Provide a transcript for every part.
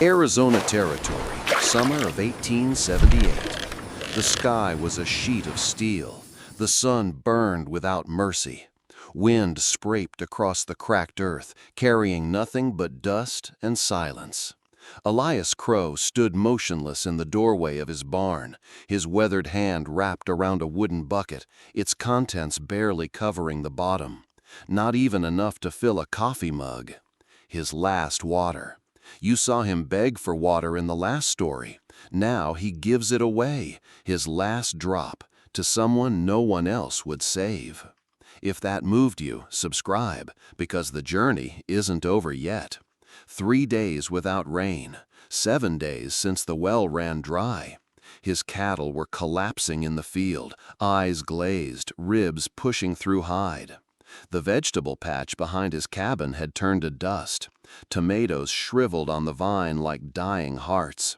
Arizona Territory, summer of 1878. The sky was a sheet of steel. The sun burned without mercy. Wind scraped across the cracked earth, carrying nothing but dust and silence. Elias Crow stood motionless in the doorway of his barn, his weathered hand wrapped around a wooden bucket, its contents barely covering the bottom. Not even enough to fill a coffee mug. His last water. You saw him beg for water in the last story. Now he gives it away, his last drop, to someone no one else would save. If that moved you, subscribe, because the journey isn't over yet. 3 days without rain, 7 days since the well ran dry. His cattle were collapsing in the field, eyes glazed, ribs pushing through hide. The vegetable patch behind his cabin had turned to dust. Tomatoes shriveled on the vine like dying hearts.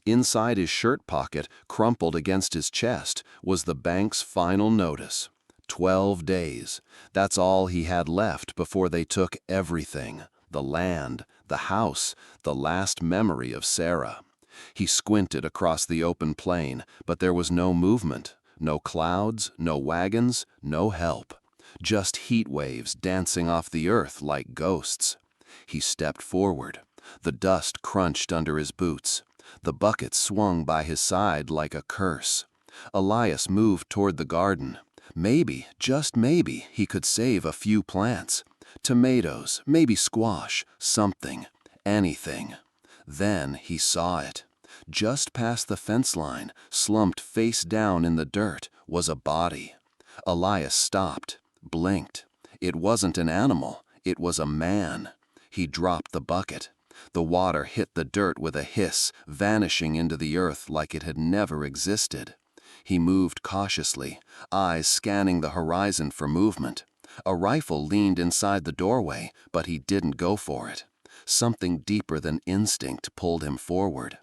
Inside his shirt pocket, crumpled against his chest, was the bank's final notice. 12 days. That's all he had left before they took everything. The land, the house, the last memory of Sarah. He squinted across the open plain, but there was no movement, no clouds, no wagons, no help. Just heat waves dancing off the earth like ghosts. He stepped forward. The dust crunched under his boots. The bucket swung by his side like a curse. Elias moved toward the garden. Maybe, just maybe, he could save a few plants. Tomatoes, maybe squash, something, anything. Then he saw it. Just past the fence line, slumped face down in the dirt, was a body. Elias stopped, blinked. It wasn't an animal, it was a man. He dropped the bucket. The water hit the dirt with a hiss, vanishing into the earth like it had never existed. He moved cautiously, eyes scanning the horizon for movement. A rifle leaned inside the doorway, but he didn't go for it. Something deeper than instinct pulled him forward.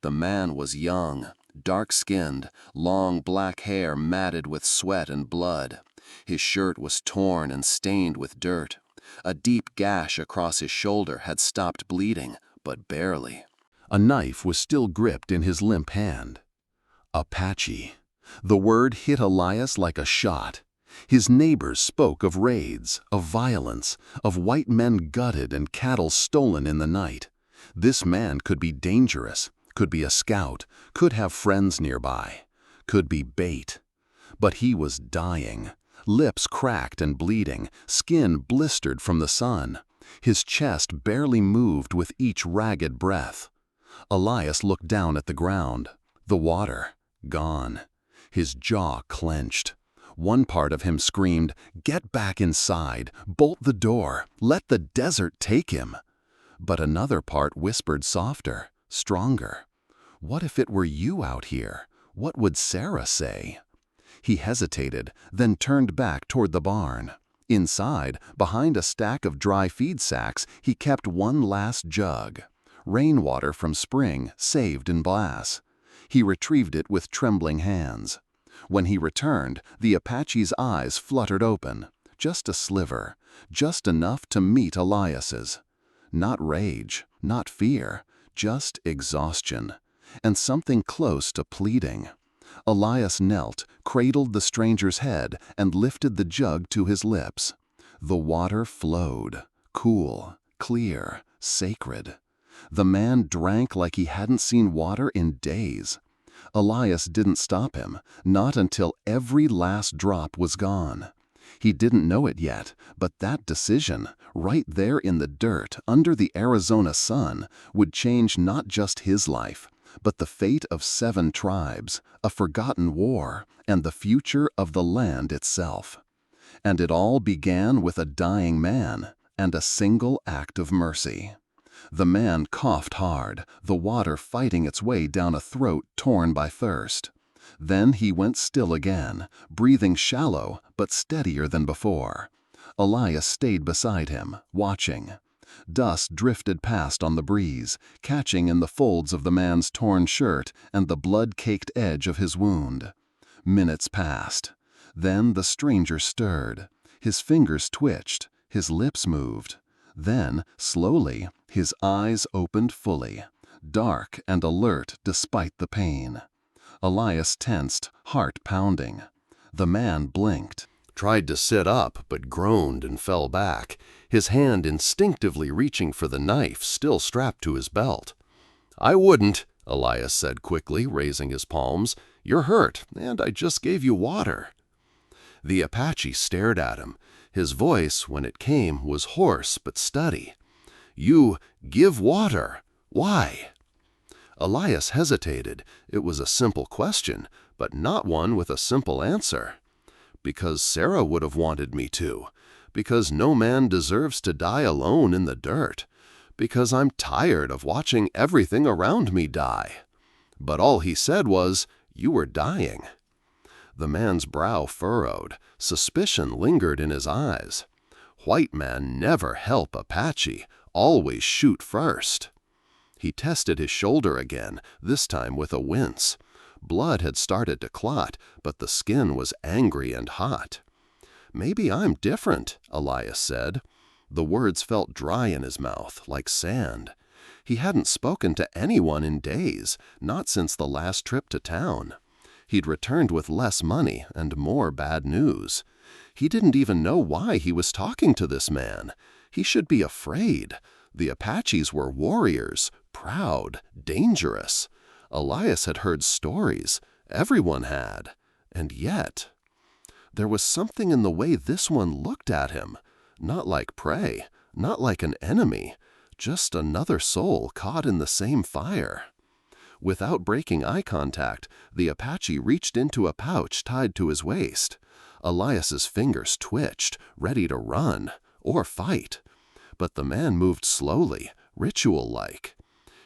The man was young, dark-skinned, long black hair matted with sweat and blood. His shirt was torn and stained with dirt. A deep gash across his shoulder had stopped bleeding, but barely. A knife was still gripped in his limp hand. Apache. The word hit Elias like a shot. His neighbors spoke of raids, of violence, of white men gutted and cattle stolen in the night. This man could be dangerous, could be a scout, could have friends nearby, could be bait. But he was dying. Lips cracked and bleeding, skin blistered from the sun. His chest barely moved with each ragged breath. Elias looked down at the ground. The water, gone. His jaw clenched. One part of him screamed, "Get back inside, bolt the door, let the desert take him." But another part whispered softer, stronger. What if it were you out here? What would Sarah say? He hesitated, then turned back toward the barn. Inside, behind a stack of dry feed sacks, he kept one last jug. Rainwater from spring, saved in glass. He retrieved it with trembling hands. When he returned, the Apache's eyes fluttered open. Just a sliver, just enough to meet Elias's. Not rage, not fear, just exhaustion, and something close to pleading. Elias knelt, cradled the stranger's head, and lifted the jug to his lips. The water flowed, cool, clear, sacred. The man drank like he hadn't seen water in days. Elias didn't stop him, not until every last drop was gone. He didn't know it yet, but that decision, right there in the dirt under the Arizona sun, would change not just his life, but the fate of 7 tribes, a forgotten war, and the future of the land itself. And it all began with a dying man and a single act of mercy. The man coughed hard, the water fighting its way down a throat torn by thirst. Then he went still again, breathing shallow but steadier than before. Elias stayed beside him, watching. Dust drifted past on the breeze, catching in the folds of the man's torn shirt and the blood-caked edge of his wound. Minutes passed. Then the stranger stirred. His fingers twitched, his lips moved. Then, slowly, his eyes opened fully. dark and alert despite the pain. Elias tensed, heart pounding. The man blinked, tried to sit up, but groaned and fell back, his hand instinctively reaching for the knife still strapped to his belt. "I wouldn't," Elias said quickly, raising his palms. "You're hurt, and I just gave you water." The Apache stared at him. His voice, when it came, was hoarse but steady. "You give water? Why?" Elias hesitated. It was a simple question, but not one with a simple answer. "Because Sarah would have wanted me to. Because no man deserves to die alone in the dirt. Because I'm tired of watching everything around me die." But all he said was, "You were dying." The man's brow furrowed. Suspicion lingered in his eyes. White men never help Apache, always shoot first. He tested his shoulder again, this time with a wince. Blood had started to clot, but the skin was angry and hot. "Maybe I'm different," Elias said. The words felt dry in his mouth, like sand. He hadn't spoken to anyone in days, not since the last trip to town. He'd returned with less money and more bad news. He didn't even know why he was talking to this man. He should be afraid. The Apaches were warriors, proud, dangerous. Elias had heard stories. Everyone had. And yet, there was something in the way this one looked at him. Not like prey, not like an enemy, just another soul caught in the same fire. Without breaking eye contact, the Apache reached into a pouch tied to his waist. Elias's fingers twitched, ready to run or fight. But the man moved slowly, ritual-like.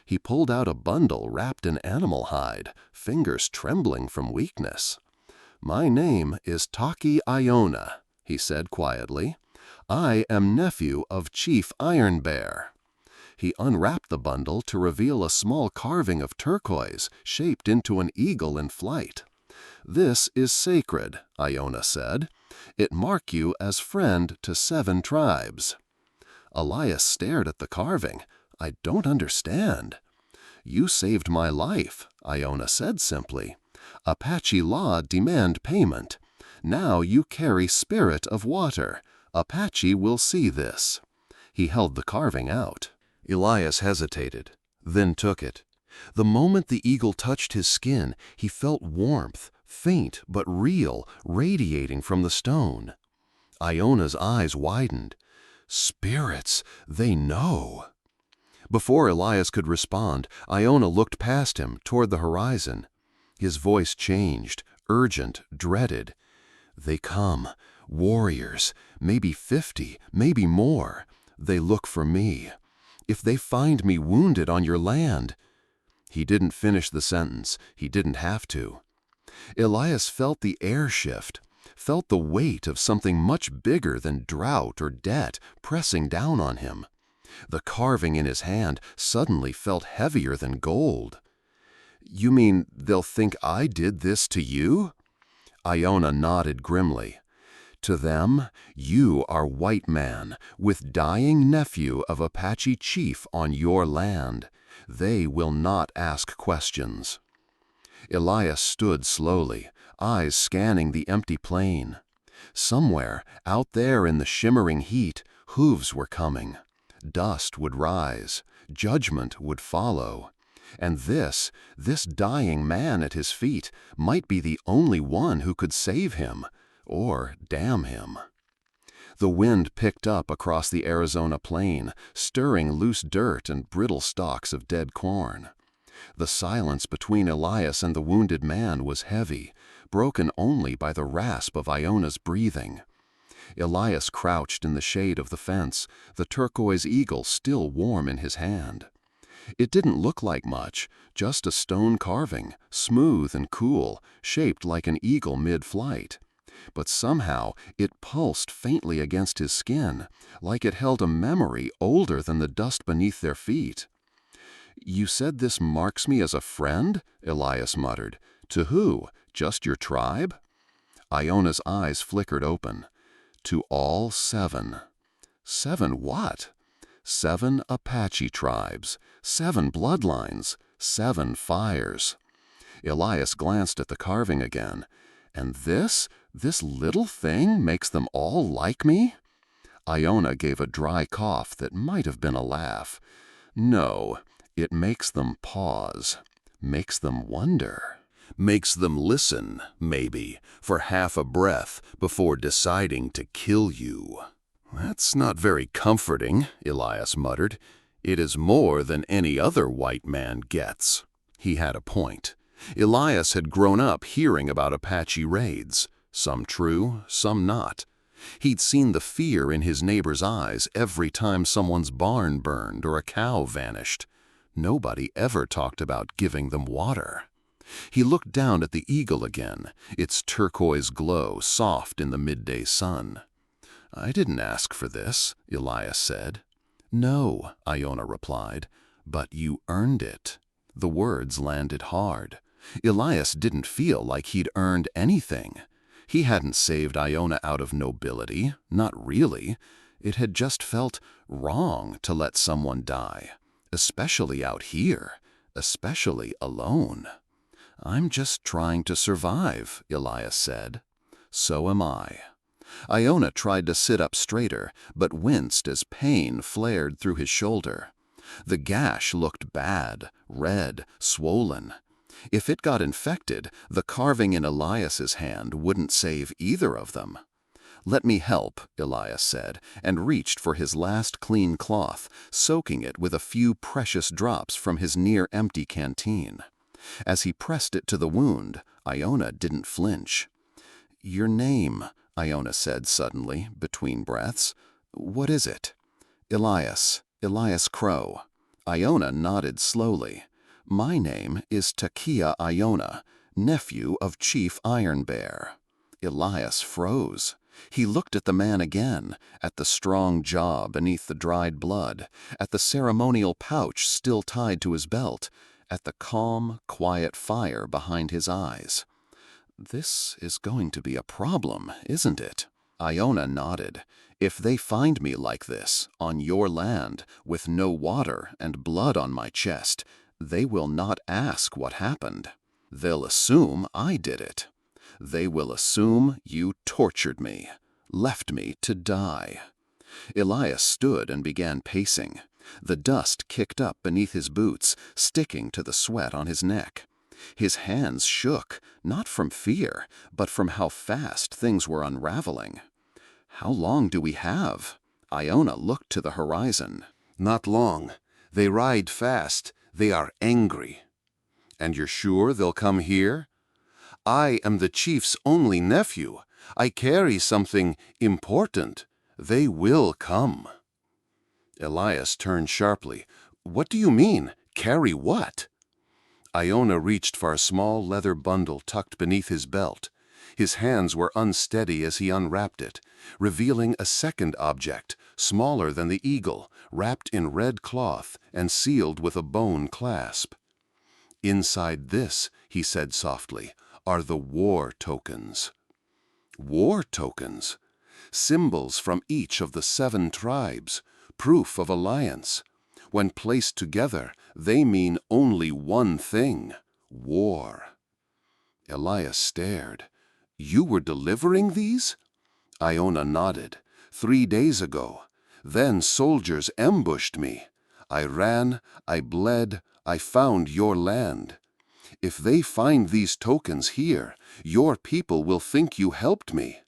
He pulled out a bundle wrapped in animal hide, fingers trembling from weakness. "My name is Taki Iona," he said quietly. "I am nephew of Chief Iron Bear." He unwrapped the bundle to reveal a small carving of turquoise shaped into an eagle in flight. "This is sacred," Iona said. "It mark you as friend to 7 tribes." Elias stared at the carving. "I don't understand." "You saved my life," Iona said simply. "Apache law demand payment. Now you carry spirit of water. Apache will see this." He held the carving out. Elias hesitated, then took it. The moment the eagle touched his skin, he felt warmth, faint but real, radiating from the stone. Iona's eyes widened. "Spirits, they know." Before Elias could respond, Iona looked past him, toward the horizon. His voice changed, urgent, dreaded. "They come, warriors, maybe 50, maybe more. They look for me. If they find me wounded on your land—" He didn't finish the sentence. He didn't have to. Elias felt the air shift, felt the weight of something much bigger than drought or debt pressing down on him. The carving in his hand suddenly felt heavier than gold. "You mean they'll think I did this to you?" Iona nodded grimly. "To them, you are white man, with dying nephew of Apache chief on your land. They will not ask questions." Elias stood slowly, eyes scanning the empty plain. Somewhere, out there in the shimmering heat, hooves were coming. Dust would rise. Judgment would follow. And this dying man at his feet, might be the only one who could save him, or damn him. The wind picked up across the Arizona plain, stirring loose dirt and brittle stalks of dead corn. The silence between Elias and the wounded man was heavy, broken only by the rasp of Iona's breathing. Elias crouched in the shade of the fence, the turquoise eagle still warm in his hand. It didn't look like much, just a stone carving, smooth and cool, shaped like an eagle mid-flight. But somehow it pulsed faintly against his skin, like it held a memory older than the dust beneath their feet. "You said this marks me as a friend?" Elias muttered. "To who? Just your tribe?" Iona's eyes flickered open. "To all 7. 7 what?" 7 Apache tribes, 7 bloodlines, 7 fires. Elias glanced at the carving again. And this little thing makes them all like me? Iona gave a dry cough that might have been a laugh. No, it makes them pause, makes them wonder. Makes them listen, maybe, for half a breath before deciding to kill you. That's not very comforting, Elias muttered. It is more than any other white man gets. He had a point. Elias had grown up hearing about Apache raids, some true, some not. He'd seen the fear in his neighbor's eyes every time someone's barn burned or a cow vanished. Nobody ever talked about giving them water. He looked down at the eagle again, its turquoise glow soft in the midday sun. "I didn't ask for this," Elias said. "No," Iona replied, "but you earned it." The words landed hard. Elias didn't feel like he'd earned anything. He hadn't saved Iona out of nobility, not really. It had just felt wrong to let someone die, especially out here, especially alone. "I'm just trying to survive," Elias said. "So am I." Iona tried to sit up straighter, but winced as pain flared through his shoulder. The gash looked bad, red, swollen. If it got infected, the carving in Elias's hand wouldn't save either of them. "Let me help," Elias said, and reached for his last clean cloth, soaking it with a few precious drops from his near-empty canteen. As he pressed it to the wound, Iona didn't flinch. "Your name," Iona said suddenly, between breaths. "What is it?" "Elias Crow." Iona nodded slowly. "My name is Takia Iona, nephew of Chief Iron Bear." Elias froze. He looked at the man again, at the strong jaw beneath the dried blood, at the ceremonial pouch still tied to his belt, at the calm, quiet fire behind his eyes. "This is going to be a problem, isn't it?" Iona nodded. "If they find me like this, on your land, with no water and blood on my chest, they will not ask what happened. They'll assume I did it. They will assume you tortured me, left me to die." Elias stood and began pacing. The dust kicked up beneath his boots, sticking to the sweat on his neck. His hands shook, not from fear, but from how fast things were unraveling. "How long do we have?" Iona looked to the horizon. "Not long. They ride fast. They are angry." "And you're sure they'll come here?" "I am the chief's only nephew. I carry something important. They will come." Elias turned sharply. "What do you mean? Carry what?" Iona reached for a small leather bundle tucked beneath his belt. His hands were unsteady as he unwrapped it, revealing a second object, smaller than the eagle, wrapped in red cloth and sealed with a bone clasp. "Inside this," he said softly, "are the war tokens." War tokens? Symbols from each of the 7 tribes, proof of alliance. When placed together, they mean only one thing: war. Elias stared. "You were delivering these?" Iona nodded. 3 days ago. Then soldiers ambushed me. I ran, I bled, I found your land. If they find these tokens here, your people will think you helped me.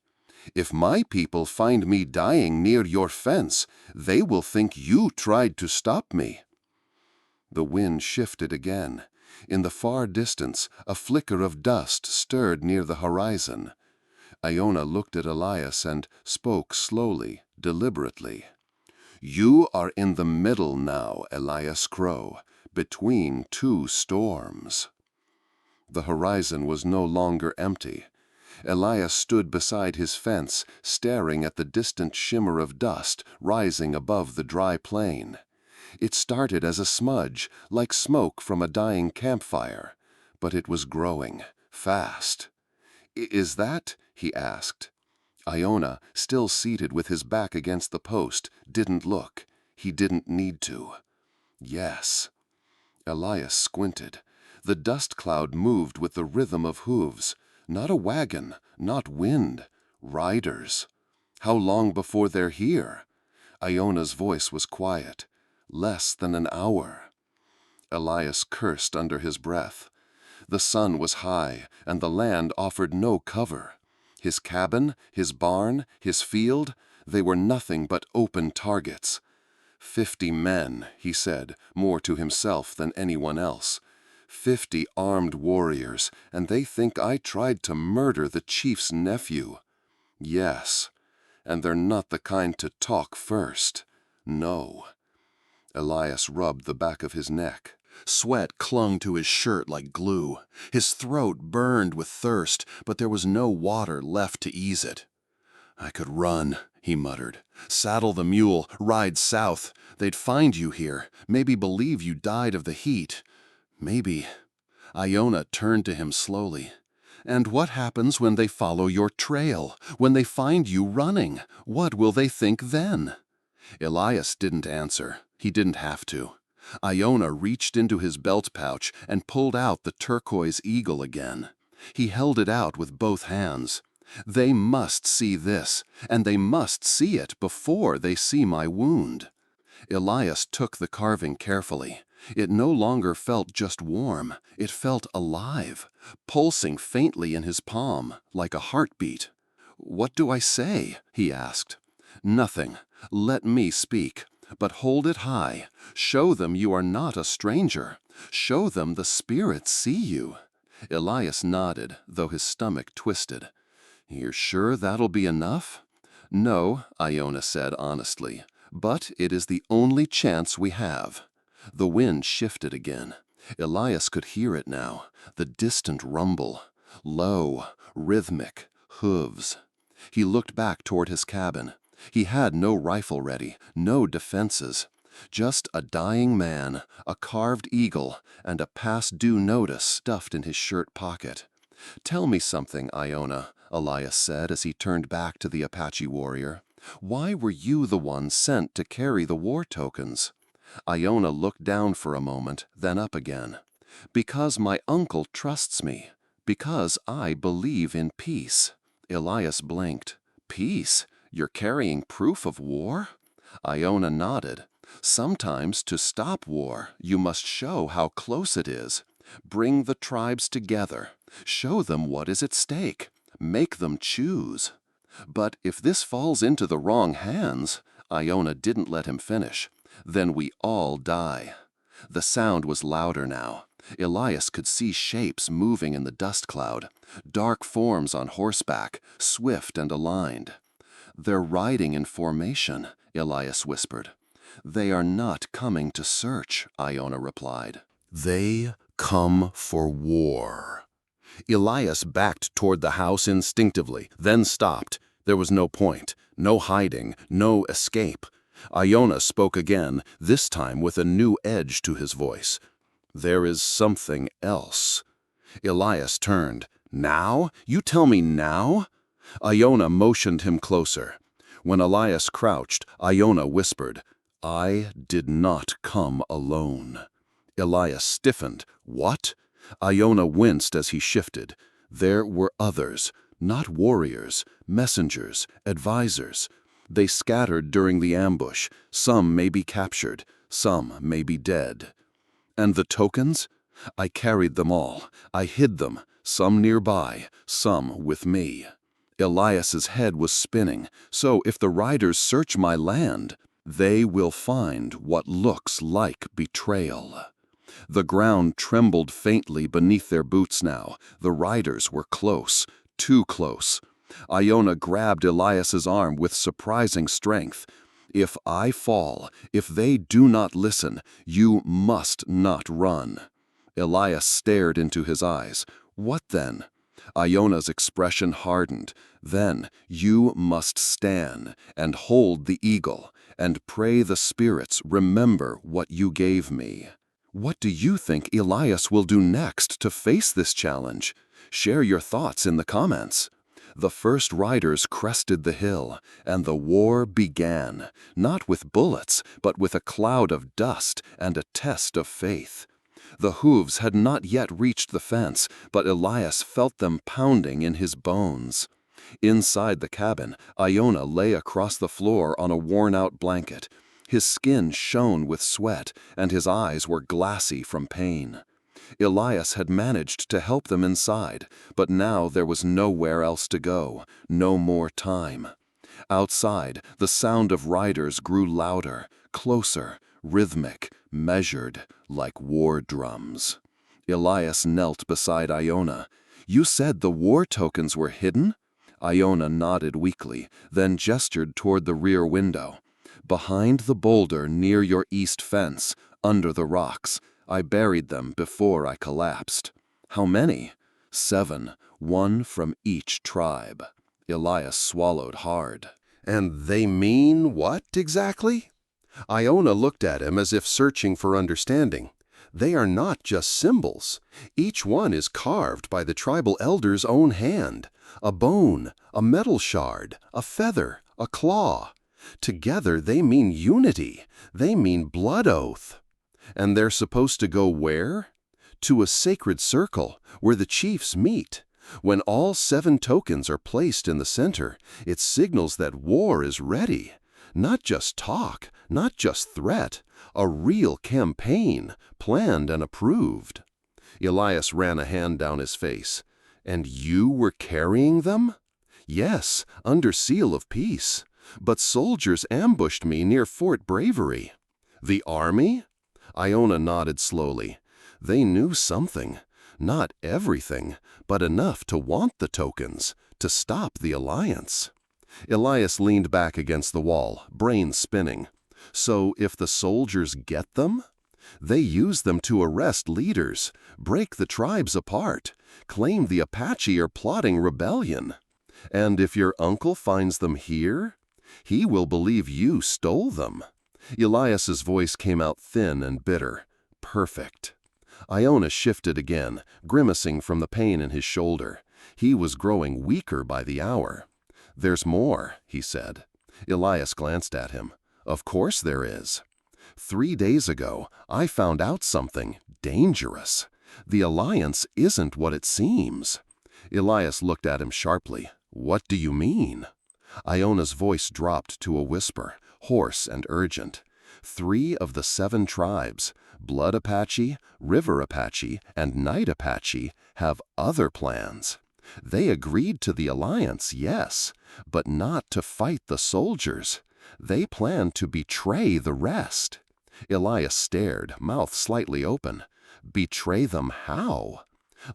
If my people find me dying near your fence, they will think you tried to stop me." The wind shifted again. In the far distance, a flicker of dust stirred near the horizon. Iona looked at Elias and spoke slowly, deliberately. "You are in the middle now, Elias Crow, between 2 storms." The horizon was no longer empty. Elias stood beside his fence, staring at the distant shimmer of dust rising above the dry plain. It started as a smudge, like smoke from a dying campfire, but it was growing, fast. "Is that?" he asked. Iona, still seated with his back against the post, didn't look. he didn't need to. Yes. Elias squinted. The dust cloud moved with the rhythm of hooves. Not a wagon, not wind. Riders. How long before they're here? Iona's voice was quiet. Less than an hour. Elias cursed under his breath. The sun was high, and the land offered no cover. His cabin, his barn, his field, they were nothing but open targets. 50 men, he said, more to himself than anyone else. 50 armed warriors, and they think I tried to murder the chief's nephew. Yes, and they're not the kind to talk first. No. Elias rubbed the back of his neck. Sweat clung to his shirt like glue. His throat burned with thirst, but there was no water left to ease it. I could run, he muttered. Saddle the mule, ride south. They'd find you here, maybe believe you died of the heat. Maybe. Iona turned to him slowly. And what happens when they follow your trail? When they find you running? What will they think then? Elias didn't answer. He didn't have to. Iona reached into his belt pouch and pulled out the turquoise eagle again. He held it out with both hands. They must see this, and they must see it before they see my wound. Elias took the carving carefully. It no longer felt just warm. It felt alive, pulsing faintly in his palm, like a heartbeat. "What do I say?" he asked. "Nothing. Let me speak. But hold it high. Show them you are not a stranger. Show them the spirits see you." Elias nodded, though his stomach twisted. "You're sure that'll be enough?" "No," Iona said honestly, "but it is the only chance we have." The wind shifted again. Elias could hear it now, the distant rumble. Low, rhythmic, hooves. He looked back toward his cabin. He had no rifle ready, no defenses. Just a dying man, a carved eagle, and a past due notice stuffed in his shirt pocket. "Tell me something, Iona," Elias said as he turned back to the Apache warrior. "Why were you the one sent to carry the war tokens?" Iona looked down for a moment, then up again. "Because my uncle trusts me. Because I believe in peace." Elias blinked. "Peace? You're carrying proof of war?" Iona nodded. "Sometimes to stop war, you must show how close it is. Bring the tribes together. Show them what is at stake. Make them choose. But if this falls into the wrong hands," Iona didn't let him finish, "then we all die." The sound was louder now. Elias could see shapes moving in the dust cloud, dark forms on horseback, swift and aligned. "They're riding in formation," Elias whispered. "They are not coming to search," Iona replied. "They come for war." Elias backed toward the house instinctively, then stopped. There was no point, no hiding, no escape. Iona spoke again, this time with a new edge to his voice. "There is something else." Elias turned. "Now? You tell me now?" Iona motioned him closer. When Elias crouched, Iona whispered, "I did not come alone." Elias stiffened. "What?" Iona winced as he shifted. "There were others, not warriors, messengers, advisors. They scattered during the ambush. Some may be captured, some may be dead." "And the tokens?" "I carried them all. I hid them, some nearby, some with me." Elias's head was spinning. "So if the riders search my land, they will find what looks like betrayal." The ground trembled faintly beneath their boots now. The riders were close, too close. Iona grabbed Elias's arm with surprising strength. "If I fall, if they do not listen, you must not run." Elias stared into his eyes. "What then?" Iona's expression hardened. "Then you must stand and hold the eagle and pray the spirits remember what you gave me." What do you think Elias will do next to face this challenge? Share your thoughts in the comments. The first riders crested the hill, and the war began, not with bullets, but with a cloud of dust and a test of faith. The hooves had not yet reached the fence, but Elias felt them pounding in his bones. Inside the cabin, Iona lay across the floor on a worn-out blanket. His skin shone with sweat, and his eyes were glassy from pain. Elias had managed to help them inside, but now there was nowhere else to go, no more time. Outside, the sound of riders grew louder, closer, rhythmic, measured, like war drums. Elias knelt beside Iona. "You said the war tokens were hidden?" Iona nodded weakly, then gestured toward the rear window. "Behind the boulder near your east fence, under the rocks. I buried them before I collapsed." "How many?" "7, one from each tribe." Elias swallowed hard. "And they mean what exactly?" Iona looked at him as if searching for understanding. "They are not just symbols. Each one is carved by the tribal elder's own hand. A bone, a metal shard, a feather, a claw. Together they mean unity. They mean blood oath." "And they're supposed to go where?" "To a sacred circle, where the chiefs meet. When all 7 tokens are placed in the center, it signals that war is ready. Not just talk, not just threat, a real campaign, planned and approved." Elias ran a hand down his face. "And you were carrying them?" "Yes, under seal of peace. But soldiers ambushed me near Fort Bravery." "The army?" Iona nodded slowly. "They knew something. Not everything, but enough to want the tokens, to stop the alliance." Elias leaned back against the wall, brain spinning. "So if the soldiers get them?" "They use them to arrest leaders, break the tribes apart, claim the Apache are plotting rebellion." "And if your uncle finds them here?" "He will believe you stole them." Elias's voice came out thin and bitter. "Perfect." Iona shifted again, grimacing from the pain in his shoulder. He was growing weaker by the hour. "There's more," he said. Elias glanced at him. "Of course there is. 3 days ago, I found out something dangerous. The alliance isn't what it seems." Elias looked at him sharply. "What do you mean?" Iona's voice dropped to a whisper, hoarse and urgent. 3 of the 7 tribes, Blood Apache, River Apache, and Night Apache, have other plans. They agreed to the alliance, yes, but not to fight the soldiers. They plan to betray the rest. Elias stared, mouth slightly open. "Betray them how?"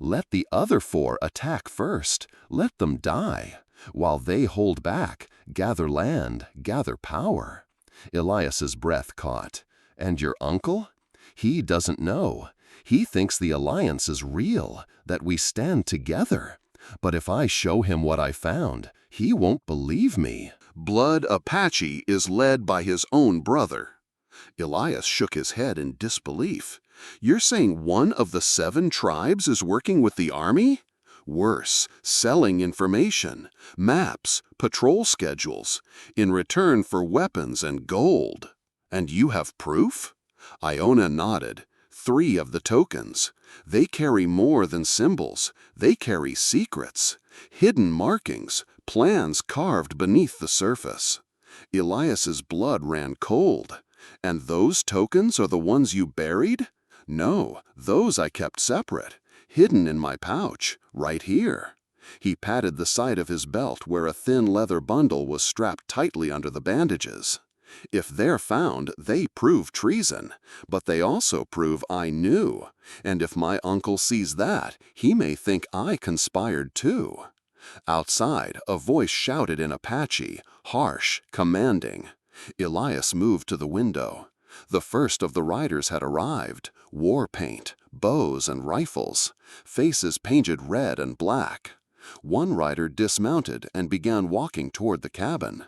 "Let the other 4 attack first. Let them die. While they hold back, gather land, gather power." Elias's breath caught. "And your uncle?" "He doesn't know. He thinks the alliance is real, that we stand together. But if I show him what I found, he won't believe me." "Blood Apache is led by his own brother." Elias shook his head in disbelief. "You're saying one of the 7 tribes is working with the army?" "Worse, selling information, maps, patrol schedules, in return for weapons and gold." "And you have proof?" Iona nodded. 3 of the tokens. They carry more than symbols. They carry secrets, hidden markings, plans carved beneath the surface. Elias's blood ran cold. "And those tokens are the ones you buried?" "No, those I kept separate, hidden in my pouch, right here." He patted the side of his belt where a thin leather bundle was strapped tightly under the bandages. "If they're found, they prove treason, but they also prove I knew. And if my uncle sees that, he may think I conspired too." Outside, a voice shouted in Apache, harsh, commanding. Elias moved to the window. The first of the riders had arrived, war paint, bows and rifles, faces painted red and black. One rider dismounted and began walking toward the cabin.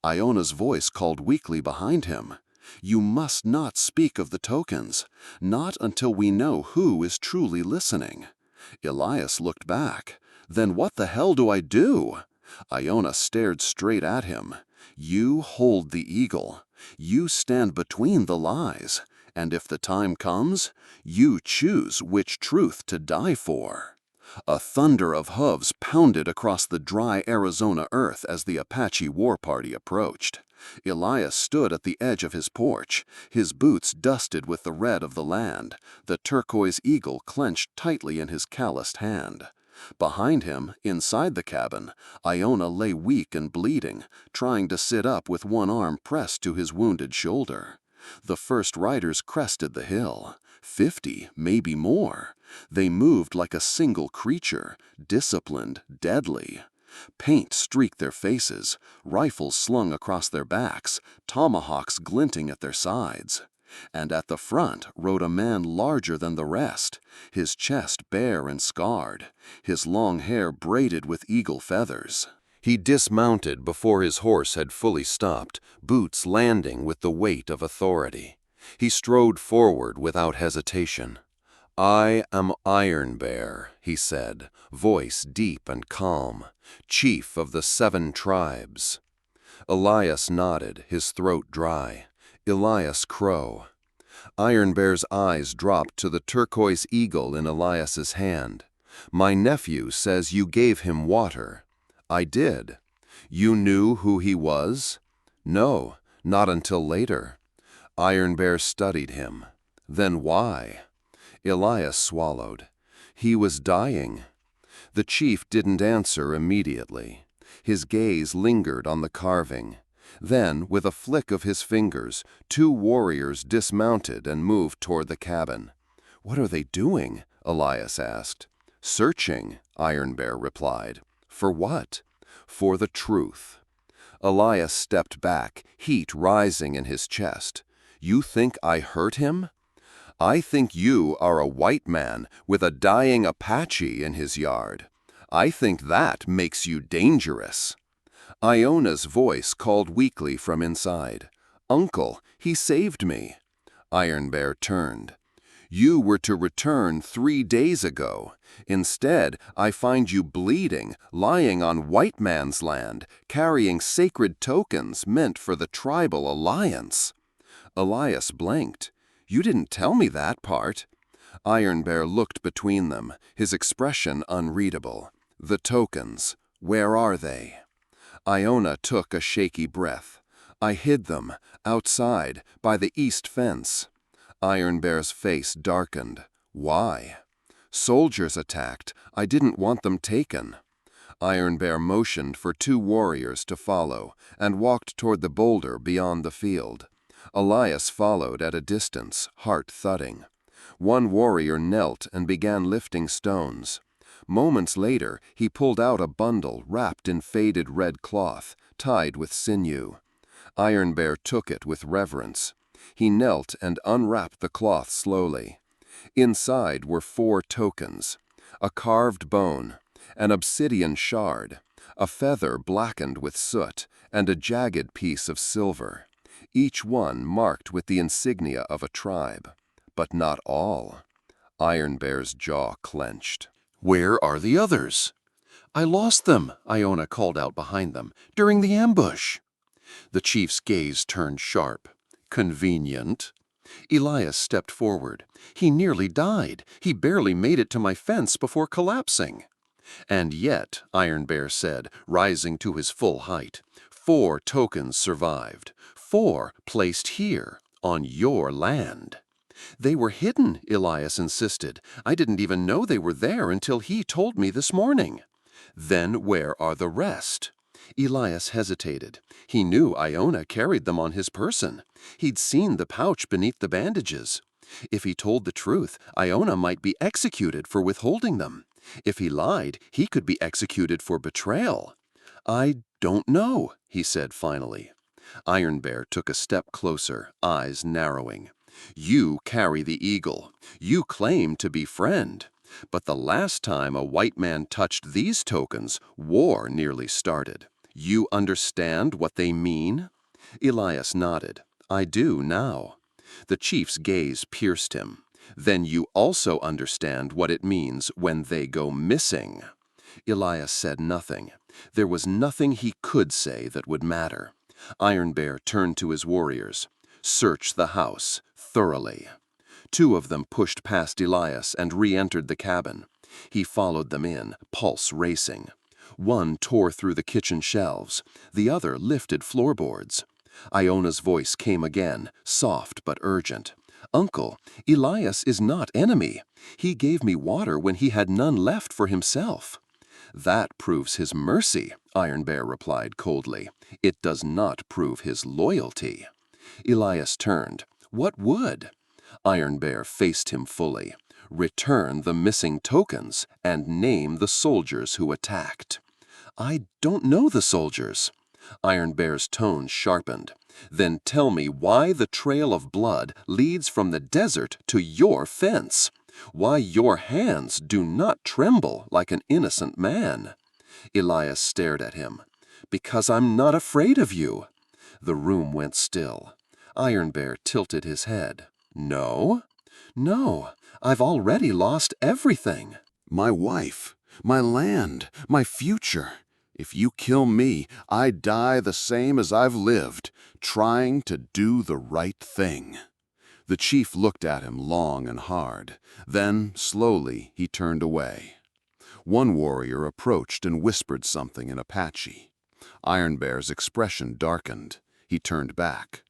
Iona's voice called weakly behind him. "You must not speak of the tokens, not until we know who is truly listening." Elias looked back. "Then what the hell do I do?" Iona stared straight at him. You hold the eagle. You stand between the lies. And if the time comes, you choose which truth to die for. A thunder of hooves pounded across the dry Arizona earth as the Apache war party approached. Elias stood at the edge of his porch, his boots dusted with the red of the land, the turquoise eagle clenched tightly in his calloused hand. Behind him, inside the cabin, Iona lay weak and bleeding, trying to sit up with one arm pressed to his wounded shoulder. The first riders crested the hill. 50, maybe more. They moved like a single creature, disciplined, deadly. Paint streaked their faces, rifles slung across their backs, tomahawks glinting at their sides. And at the front rode a man larger than the rest, his chest bare and scarred, his long hair braided with eagle feathers. He dismounted before his horse had fully stopped, boots landing with the weight of authority. He strode forward without hesitation. "I am Iron Bear," he said, voice deep and calm, "chief of the 7 tribes." Elias nodded, his throat dry. Elias Crow. Iron Bear's eyes dropped to the turquoise eagle in Elias's hand. "My nephew says you gave him water." "I did." "You knew who he was?" "No, not until later." Iron Bear studied him. "Then why?" Elias swallowed. "He was dying." The chief didn't answer immediately. His gaze lingered on the carving. Then, with a flick of his fingers, 2 warriors dismounted and moved toward the cabin. "What are they doing?" Elias asked. "Searching," Iron Bear replied. "For what?" "For the truth." Elias stepped back, heat rising in his chest. "You think I hurt him?" "I think you are a white man with a dying Apache in his yard. I think that makes you dangerous." Iona's voice called weakly from inside. "Uncle, he saved me." Iron Bear turned. "You were to return 3 days ago. Instead, I find you bleeding, lying on white man's land, carrying sacred tokens meant for the tribal alliance." Elias blinked. "You didn't tell me that part." Iron Bear looked between them, his expression unreadable. "The tokens, where are they?" Iona took a shaky breath. "I hid them, outside, by the east fence." Iron Bear's face darkened. "Why?" "Soldiers attacked. I didn't want them taken." Iron Bear motioned for 2 warriors to follow, and walked toward the boulder beyond the field. Elias followed at a distance, heart thudding. One warrior knelt and began lifting stones. Moments later, he pulled out a bundle wrapped in faded red cloth, tied with sinew. Iron Bear took it with reverence. He knelt and unwrapped the cloth slowly. Inside were 4 tokens: a carved bone, an obsidian shard, a feather blackened with soot, and a jagged piece of silver, each one marked with the insignia of a tribe. But not all. Iron Bear's jaw clenched. "Where are the others?" "I lost them," Iona called out behind them, "during the ambush." The chief's gaze turned sharp. "Convenient." Elias stepped forward. "He nearly died. He barely made it to my fence before collapsing." "And yet," Iron Bear said, rising to his full height, 4 tokens survived. 4 placed here, on your land." "They were hidden," Elias insisted. "I didn't even know they were there until he told me this morning." "Then where are the rest?" Elias hesitated. He knew Iona carried them on his person. He'd seen the pouch beneath the bandages. If he told the truth, Iona might be executed for withholding them. If he lied, he could be executed for betrayal. "I don't know," he said finally. Iron Bear took a step closer, eyes narrowing. "You carry the eagle. You claim to be friend. But the last time a white man touched these tokens, war nearly started. You understand what they mean?" Elias nodded. "I do now." The chief's gaze pierced him. "Then you also understand what it means when they go missing." Elias said nothing. There was nothing he could say that would matter. Iron Bear turned to his warriors. Search the house thoroughly. Two of them pushed past Elias and re-entered the cabin. He followed them in, pulse racing. One tore through the kitchen shelves. The other lifted floorboards. Iona's voice came again, soft but urgent. "Uncle, Elias is not enemy. He gave me water when he had none left for himself." "That proves his mercy," Iron Bear replied coldly. "It does not prove his loyalty." Elias turned. "What would?" Iron Bear faced him fully. "Return the missing tokens and name the soldiers who attacked." "I don't know the soldiers." Iron Bear's tone sharpened. "Then tell me why the trail of blood leads from the desert to your fence. Why your hands do not tremble like an innocent man." Elias stared at him. "Because I'm not afraid of you." The room went still. Iron Bear tilted his head. "No? No, I've already lost everything." "My wife, my land, my future. If you kill me, I die the same as I've lived, trying to do the right thing." The chief looked at him long and hard. Then, slowly, he turned away. One warrior approached and whispered something in Apache. Iron Bear's expression darkened. He turned back.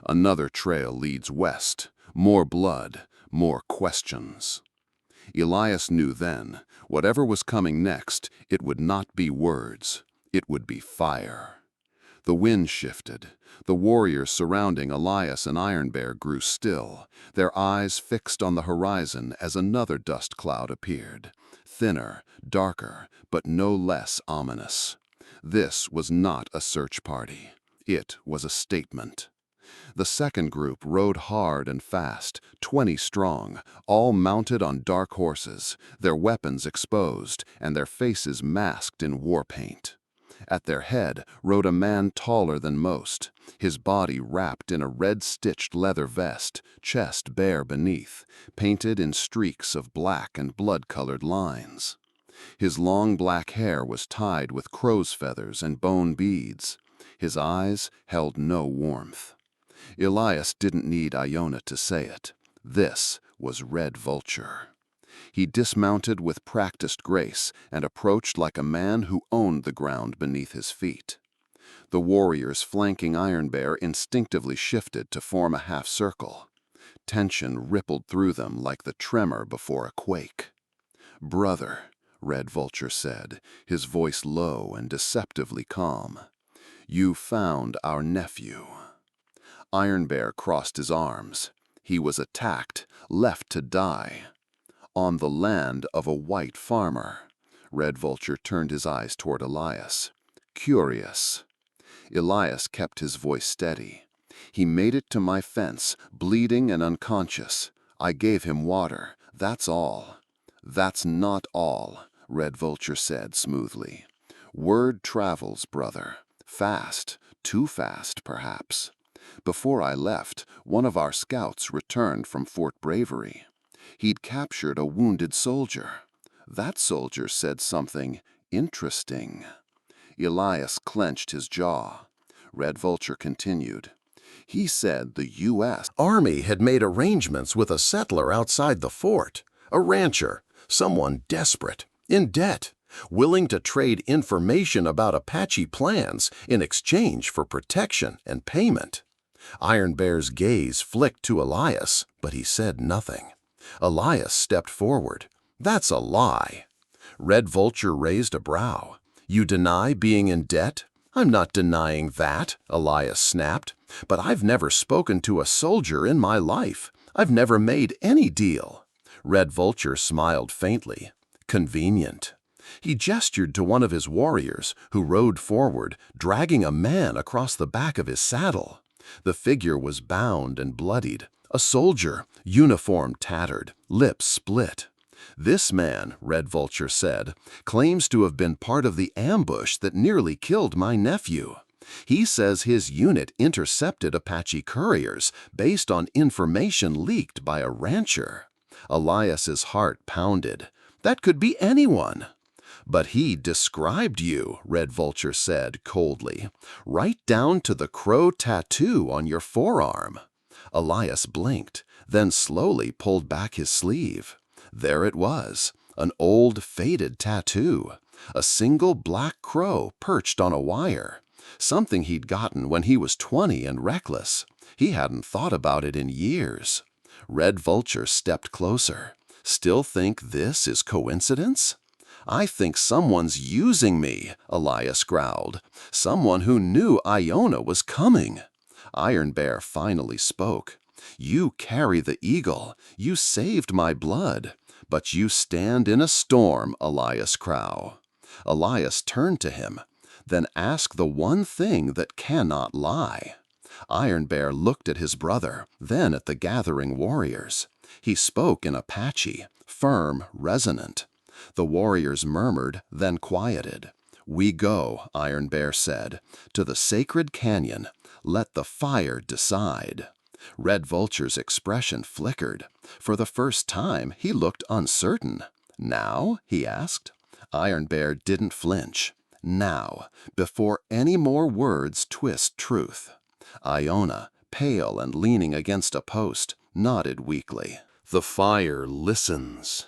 "Another trail leads west. More blood, more questions." Elias knew then, whatever was coming next, it would not be words. It would be fire. The wind shifted. The warriors surrounding Elias and Iron Bear grew still, their eyes fixed on the horizon as another dust cloud appeared, thinner, darker, but no less ominous. This was not a search party. It was a statement. The second group rode hard and fast, 20 strong, all mounted on dark horses, their weapons exposed and their faces masked in war paint. At their head rode a man taller than most, his body wrapped in a red-stitched leather vest, chest bare beneath, painted in streaks of black and blood-colored lines. His long black hair was tied with crow's feathers and bone beads. His eyes held no warmth. Elias didn't need Iona to say it. This was Red Vulture. He dismounted with practiced grace and approached like a man who owned the ground beneath his feet. The warriors flanking Iron Bear instinctively shifted to form a half-circle. Tension rippled through them like the tremor before a quake. "Brother," Red Vulture said, his voice low and deceptively calm, "you found our nephew." Iron Bear crossed his arms. He was attacked, left to die. On the land of a white farmer. Red Vulture turned his eyes toward Elias. Curious. Elias kept his voice steady. "He made it to my fence, bleeding and unconscious. I gave him water. That's all." "That's not all," Red Vulture said smoothly. "Word travels, brother. Fast, too fast, perhaps. Before I left, one of our scouts returned from Fort Bravery. He'd captured a wounded soldier. That soldier said something interesting." Elias clenched his jaw. Red Vulture continued. "He said the U.S. Army had made arrangements with a settler outside the fort, a rancher, someone desperate, in debt, willing to trade information about Apache plans in exchange for protection and payment." Iron Bear's gaze flicked to Elias, but he said nothing. Elias stepped forward. "That's a lie." Red Vulture raised a brow. "You deny being in debt?" "I'm not denying that," Elias snapped. "But I've never spoken to a soldier in my life. I've never made any deal." Red Vulture smiled faintly. "Convenient." He gestured to one of his warriors, who rode forward, dragging a man across the back of his saddle. The figure was bound and bloodied, a soldier, uniform tattered, lips split. "This man," Red Vulture said, "claims to have been part of the ambush that nearly killed my nephew. He says his unit intercepted Apache couriers based on information leaked by a rancher." Elias's heart pounded. That could be anyone. "But he described you," Red Vulture said coldly, "right down to the crow tattoo on your forearm." Elias blinked, then slowly pulled back his sleeve. There it was, an old faded tattoo, a single black crow perched on a wire, something he'd gotten when he was 20 and reckless. He hadn't thought about it in years. Red Vulture stepped closer. "Still think this is coincidence?" "I think someone's using me," Elias growled. "Someone who knew Iona was coming." Iron Bear finally spoke. "You carry the eagle. You saved my blood. But you stand in a storm, Elias Crow." Elias turned to him. "Then ask the one thing that cannot lie." Iron Bear looked at his brother, then at the gathering warriors. He spoke in Apache, firm, resonant. The warriors murmured, then quieted. "We go," Iron Bear said, "to the sacred canyon. Let the fire decide." Red Vulture's expression flickered. For the first time, he looked uncertain. "Now?" he asked. Iron Bear didn't flinch. "Now, before any more words twist truth." Iona, pale and leaning against a post, nodded weakly. "The fire listens."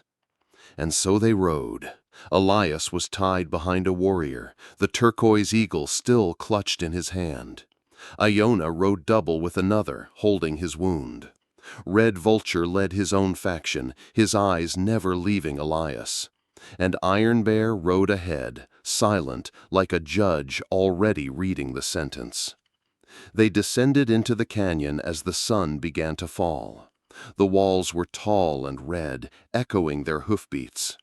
And so they rode. Elias was tied behind a warrior, the turquoise eagle still clutched in his hand. Iona rode double with another, holding his wound. Red Vulture led his own faction, his eyes never leaving Elias. And Iron Bear rode ahead, silent, like a judge already reading the sentence. They descended into the canyon as the sun began to fall. The walls were tall and red, echoing their hoofbeats.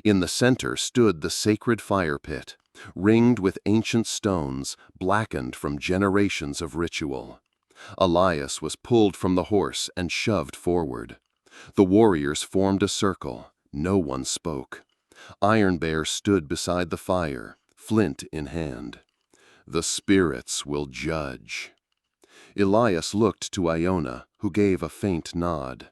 In the center stood the sacred fire pit, ringed with ancient stones, blackened from generations of ritual. Elias was pulled from the horse and shoved forward. The warriors formed a circle. No one spoke. Iron Bear stood beside the fire, flint in hand. "The spirits will judge." Elias looked to Iona, who gave a faint nod.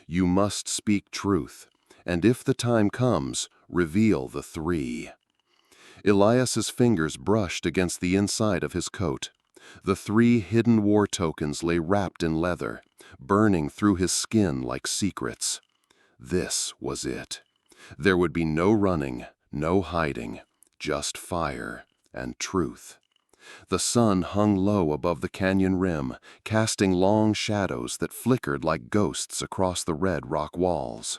"You must speak truth, and if the time comes, reveal the three." Elias's fingers brushed against the inside of his coat. The 3 hidden war tokens lay wrapped in leather, burning through his skin like secrets. This was it. There would be no running, no hiding, just fire and truth. The sun hung low above the canyon rim, casting long shadows that flickered like ghosts across the red rock walls.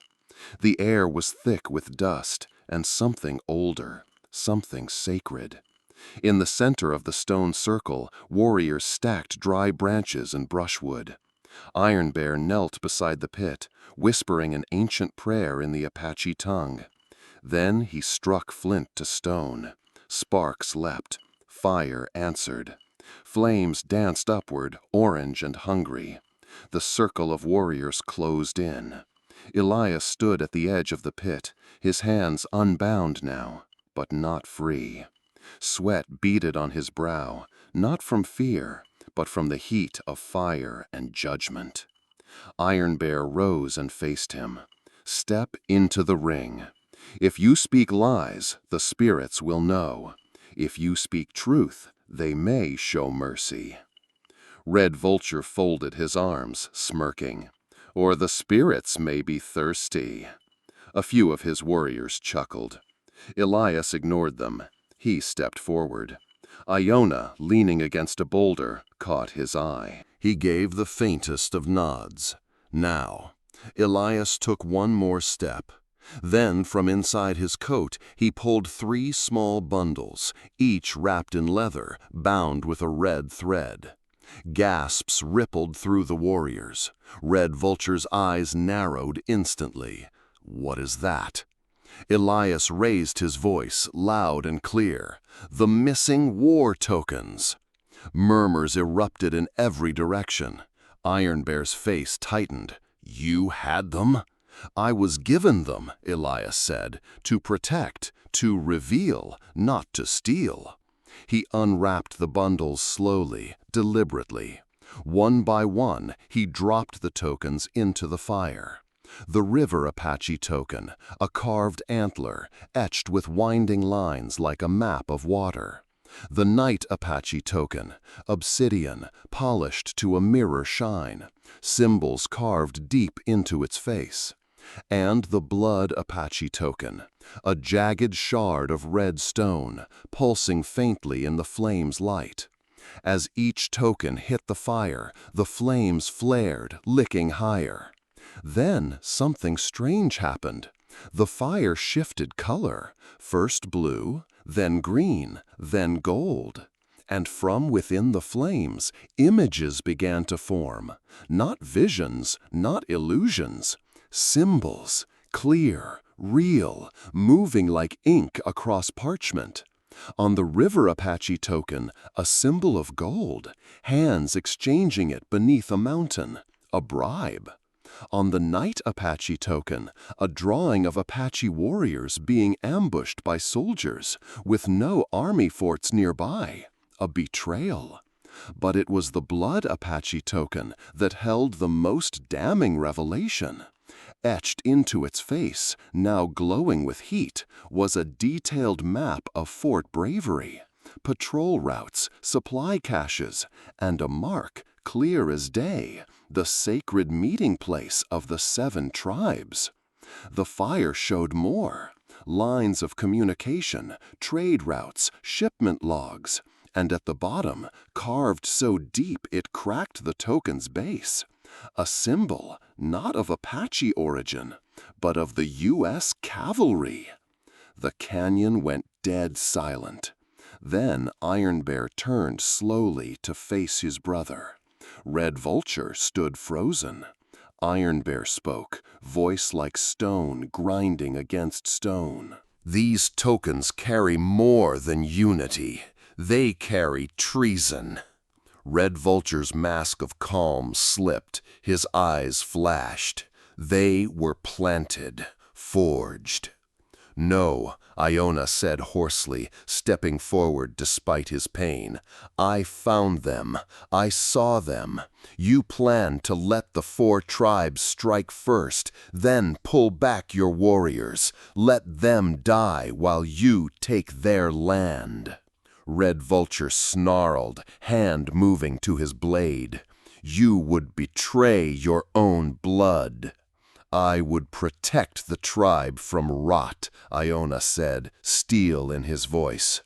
The air was thick with dust and something older, something sacred. In the center of the stone circle, warriors stacked dry branches and brushwood. Iron Bear knelt beside the pit, whispering an ancient prayer in the Apache tongue. Then he struck flint to stone. Sparks leapt. Fire answered. Flames danced upward, orange and hungry. The circle of warriors closed in. Elias stood at the edge of the pit, his hands unbound now, but not free. Sweat beaded on his brow, not from fear, but from the heat of fire and judgment. Iron Bear rose and faced him. "Step into the ring. If you speak lies, the spirits will know. If you speak truth, they may show mercy." Red Vulture folded his arms, smirking. "Or the spirits may be thirsty." A few of his warriors chuckled. Elias ignored them. He stepped forward. Iona, leaning against a boulder, caught his eye. He gave the faintest of nods. Now, Elias took one more step. Then, from inside his coat, he pulled 3 small bundles, each wrapped in leather, bound with a red thread. Gasps rippled through the warriors. Red Vulture's eyes narrowed instantly. "What is that?" Elias raised his voice, loud and clear. "The missing war tokens!" Murmurs erupted in every direction. Iron Bear's face tightened. "You had them?" "I was given them," Elias said, "to protect, to reveal, not to steal." He unwrapped the bundles slowly, deliberately. One by one, he dropped the tokens into the fire. The River Apache token, a carved antler, etched with winding lines like a map of water. The Night Apache token, obsidian, polished to a mirror shine, symbols carved deep into its face. And the Blood Apache token, a jagged shard of red stone, pulsing faintly in the flame's light. As each token hit the fire, the flames flared, licking higher. Then something strange happened. The fire shifted color, first blue, then green, then gold. And from within the flames, images began to form. Not visions, not illusions. Symbols, clear, real, moving like ink across parchment. On the River Apache token, a symbol of gold, hands exchanging it beneath a mountain, a bribe. On the Night Apache token, a drawing of Apache warriors being ambushed by soldiers, with no army forts nearby, a betrayal. But it was the Blood Apache token that held the most damning revelation. Etched into its face, now glowing with heat, was a detailed map of Fort Bravery, patrol routes, supply caches, and a mark, clear as day, the sacred meeting place of the 7 tribes. The fire showed more, lines of communication, trade routes, shipment logs, and at the bottom, carved so deep it cracked the token's base. A symbol, not of Apache origin, but of the U.S. cavalry. The canyon went dead silent. Then Iron Bear turned slowly to face his brother. Red Vulture stood frozen. Iron Bear spoke, voice like stone grinding against stone. "These tokens carry more than unity. They carry treason." Red Vulture's mask of calm slipped, his eyes flashed. They were planted, forged. "No," Iona said hoarsely, stepping forward despite his pain. "I found them. I saw them. You planned to let the 4 tribes strike first, then pull back your warriors. Let them die while you take their land." Red Vulture snarled, hand moving to his blade. "You would betray your own blood." "I would protect the tribe from rot," Iona said, steel in his voice.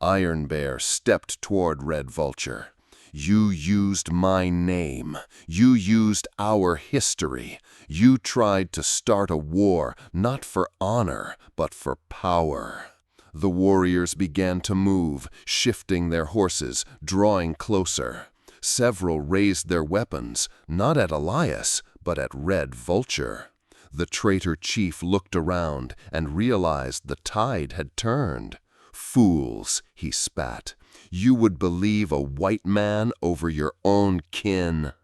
Iron Bear stepped toward Red Vulture. "You used my name. You used our history. You tried to start a war, not for honor, but for power." The warriors began to move, shifting their horses, drawing closer. Several raised their weapons, not at Elias, but at Red Vulture. The traitor chief looked around and realized the tide had turned. "Fools," he spat. "You would believe a white man over your own kin."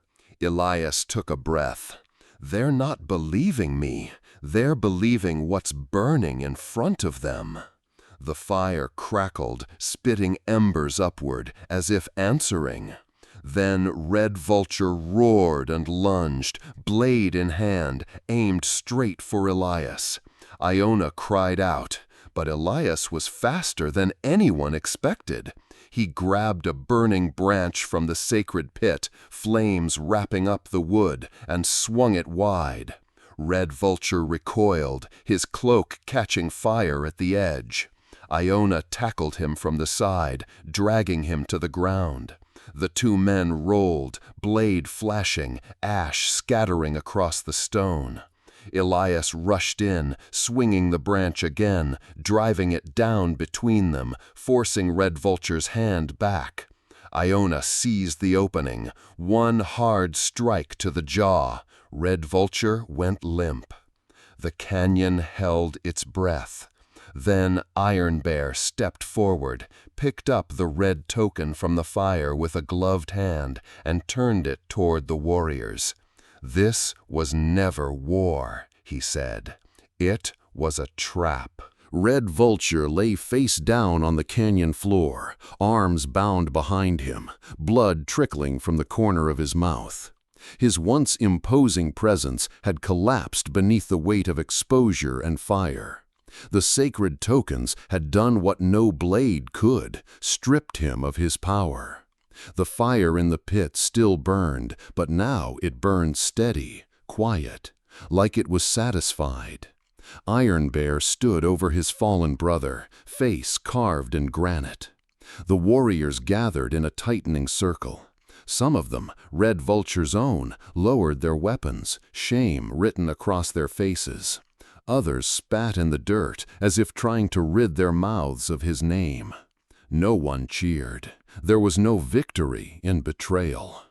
Elias took a breath. "They're not believing me. They're believing what's burning in front of them." The fire crackled, spitting embers upward, as if answering. Then Red Vulture roared and lunged, blade in hand, aimed straight for Elias. Iona cried out, but Elias was faster than anyone expected. He grabbed a burning branch from the sacred pit, flames wrapping up the wood, and swung it wide. Red Vulture recoiled, his cloak catching fire at the edge. Iona tackled him from the side, dragging him to the ground. The 2 men rolled, blade flashing, ash scattering across the stone. Elias rushed in, swinging the branch again, driving it down between them, forcing Red Vulture's hand back. Iona seized the opening, one hard strike to the jaw. Red Vulture went limp. The canyon held its breath. Then Iron Bear stepped forward, picked up the red token from the fire with a gloved hand, and turned it toward the warriors. "This was never war," he said. "It was a trap." Red Vulture lay face down on the canyon floor, arms bound behind him, blood trickling from the corner of his mouth. His once imposing presence had collapsed beneath the weight of exposure and fire. The sacred tokens had done what no blade could, stripped him of his power. The fire in the pit still burned, but now it burned steady, quiet, like it was satisfied. Iron Bear stood over his fallen brother, face carved in granite. The warriors gathered in a tightening circle. Some of them, Red Vulture's own, lowered their weapons, shame written across their faces. Others spat in the dirt as if trying to rid their mouths of his name. No one cheered. There was no victory in betrayal.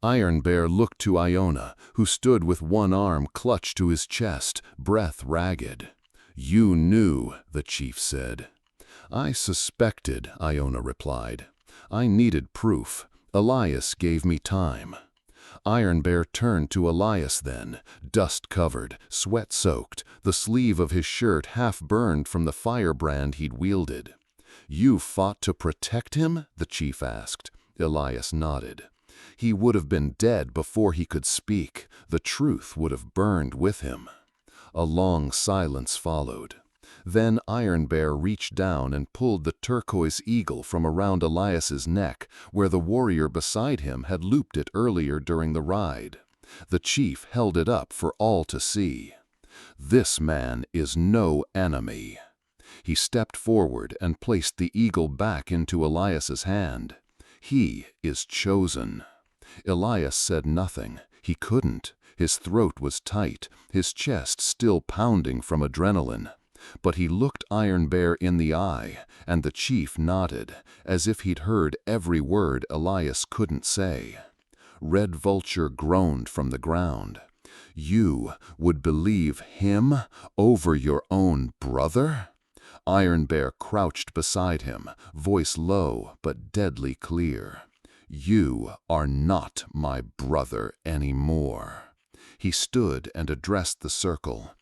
Iron Bear looked to Iona, who stood with one arm clutched to his chest, breath ragged. "You knew," the chief said. "I suspected," Iona replied. "I needed proof. Elias gave me time." Iron Bear turned to Elias then, dust-covered, sweat-soaked, the sleeve of his shirt half-burned from the firebrand he'd wielded. "You fought to protect him?" the chief asked. Elias nodded. "He would have been dead before he could speak. The truth would have burned with him." A long silence followed. Then Iron Bear reached down and pulled the turquoise eagle from around Elias's neck, where the warrior beside him had looped it earlier during the ride. The chief held it up for all to see. "This man is no enemy." He stepped forward and placed the eagle back into Elias's hand. "He is chosen." Elias said nothing. He couldn't. His throat was tight, his chest still pounding from adrenaline. But he looked Iron Bear in the eye, and the chief nodded, as if he'd heard every word Elias couldn't say. Red Vulture groaned from the ground. "You would believe him over your own brother?" Iron Bear crouched beside him, voice low but deadly clear. "You are not my brother anymore." He stood and addressed the circle.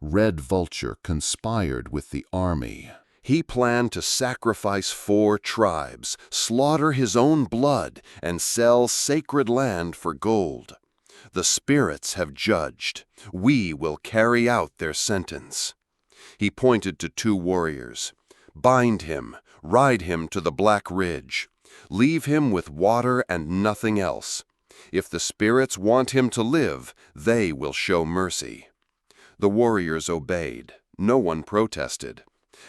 Red Vulture conspired with the army. He planned to sacrifice 4 tribes, slaughter his own blood, and sell sacred land for gold. The spirits have judged. We will carry out their sentence. He pointed to 2 warriors. "Bind him, ride him to the Black Ridge. Leave him with water and nothing else. If the spirits want him to live, they will show mercy." The warriors obeyed. No one protested.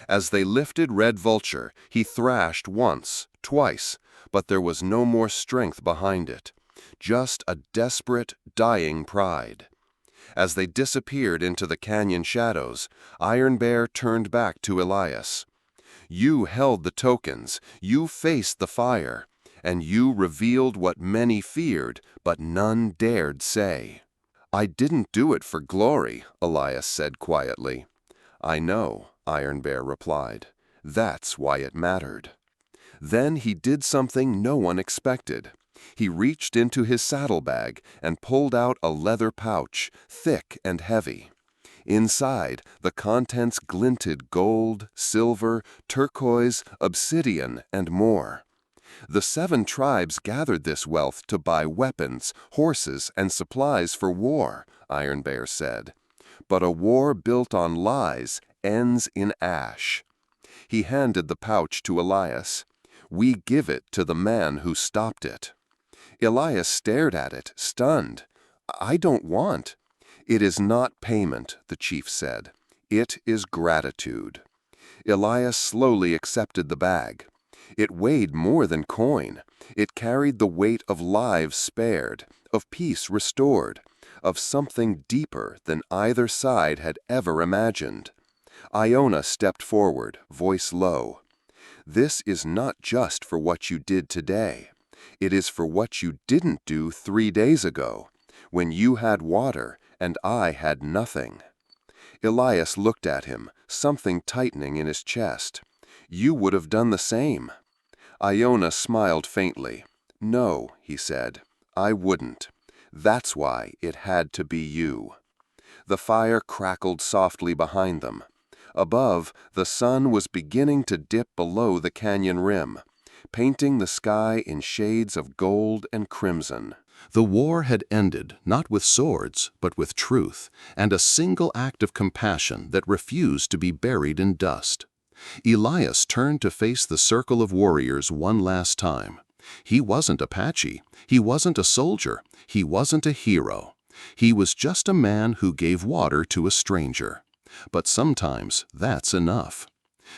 As they lifted Red Vulture, he thrashed once, twice, but there was no more strength behind it. Just a desperate, dying pride. As they disappeared into the canyon shadows, Iron Bear turned back to Elias. "You held the tokens, you faced the fire, and you revealed what many feared, but none dared say." "I didn't do it for glory," Elias said quietly. "I know," Iron Bear replied. "That's why it mattered." Then he did something no one expected. He reached into his saddlebag and pulled out a leather pouch, thick and heavy. Inside, the contents glinted gold, silver, turquoise, obsidian, and more. The 7 tribes gathered this wealth to buy weapons, horses, and supplies for war, Iron Bear said. But a war built on lies ends in ash. He handed the pouch to Elias. "We give it to the man who stopped it." Elias stared at it, stunned. "I don't want." "It is not payment," the chief said. "It is gratitude." Elias slowly accepted the bag. It weighed more than coin. It carried the weight of lives spared, of peace restored, of something deeper than either side had ever imagined. Iona stepped forward, voice low. "This is not just for what you did today. It is for what you didn't do 3 days ago, when you had water and I had nothing." Elias looked at him, something tightening in his chest. "You would have done the same." Iona smiled faintly. "No," he said, "I wouldn't. That's why it had to be you." The fire crackled softly behind them. Above, the sun was beginning to dip below the canyon rim, painting the sky in shades of gold and crimson. The war had ended not with swords, but with truth, and a single act of compassion that refused to be buried in dust. Elias turned to face the circle of warriors one last time. He wasn't Apache. He wasn't a soldier. He wasn't a hero. He was just a man who gave water to a stranger. But sometimes that's enough.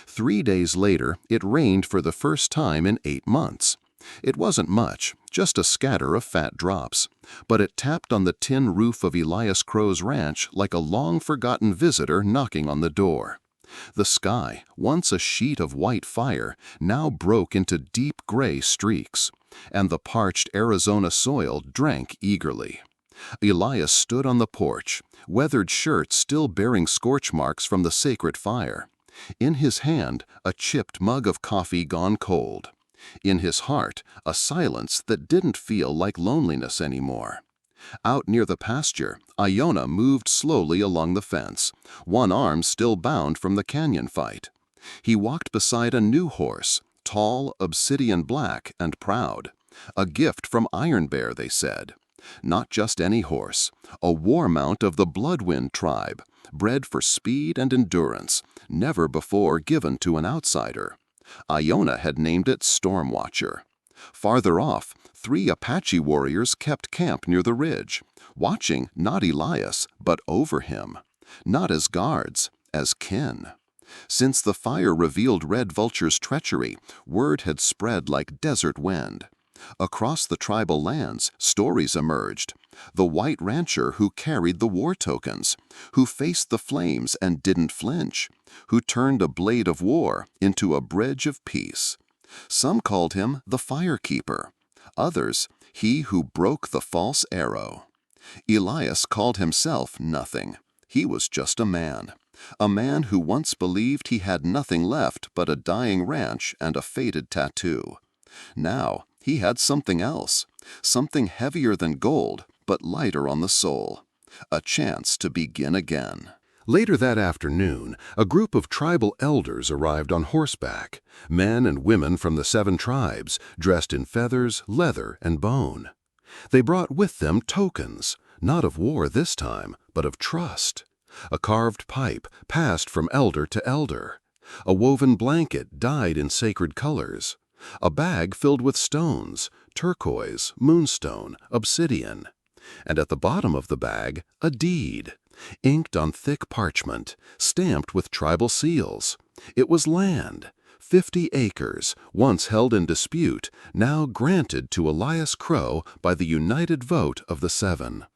3 days later, it rained for the first time in 8 months. It wasn't much, just a scatter of fat drops, but it tapped on the tin roof of Elias Crow's ranch like a long-forgotten visitor knocking on the door. The sky, once a sheet of white fire, now broke into deep gray streaks, and the parched Arizona soil drank eagerly. Elias stood on the porch, weathered shirt still bearing scorch marks from the sacred fire. In his hand, a chipped mug of coffee gone cold. In his heart, a silence that didn't feel like loneliness anymore. Out near the pasture, Iona moved slowly along the fence, one arm still bound from the canyon fight. He walked beside a new horse, tall, obsidian black, and proud. A gift from Iron Bear, they said. Not just any horse, a war mount of the Bloodwind tribe, bred for speed and endurance, never before given to an outsider. Iona had named it Stormwatcher. Farther off, 3 Apache warriors kept camp near the ridge, watching not Elias, but over him. Not as guards, as kin. Since the fire revealed Red Vulture's treachery, word had spread like desert wind. Across the tribal lands, stories emerged. The white rancher who carried the war tokens, who faced the flames and didn't flinch, who turned a blade of war into a bridge of peace. Some called him the Firekeeper. Others, he who broke the false arrow. Elias called himself nothing. He was just a man who once believed he had nothing left but a dying ranch and a faded tattoo. Now, he had something else, something heavier than gold, but lighter on the soul. A chance to begin again. Later that afternoon, a group of tribal elders arrived on horseback, men and women from the 7 tribes, dressed in feathers, leather, and bone. They brought with them tokens, not of war this time, but of trust. A carved pipe passed from elder to elder. A woven blanket dyed in sacred colors. A bag filled with stones, turquoise, moonstone, obsidian. And at the bottom of the bag, a deed, inked on thick parchment, stamped with tribal seals. It was land, 50 acres, once held in dispute, now granted to Elias Crow by the united vote of the 7.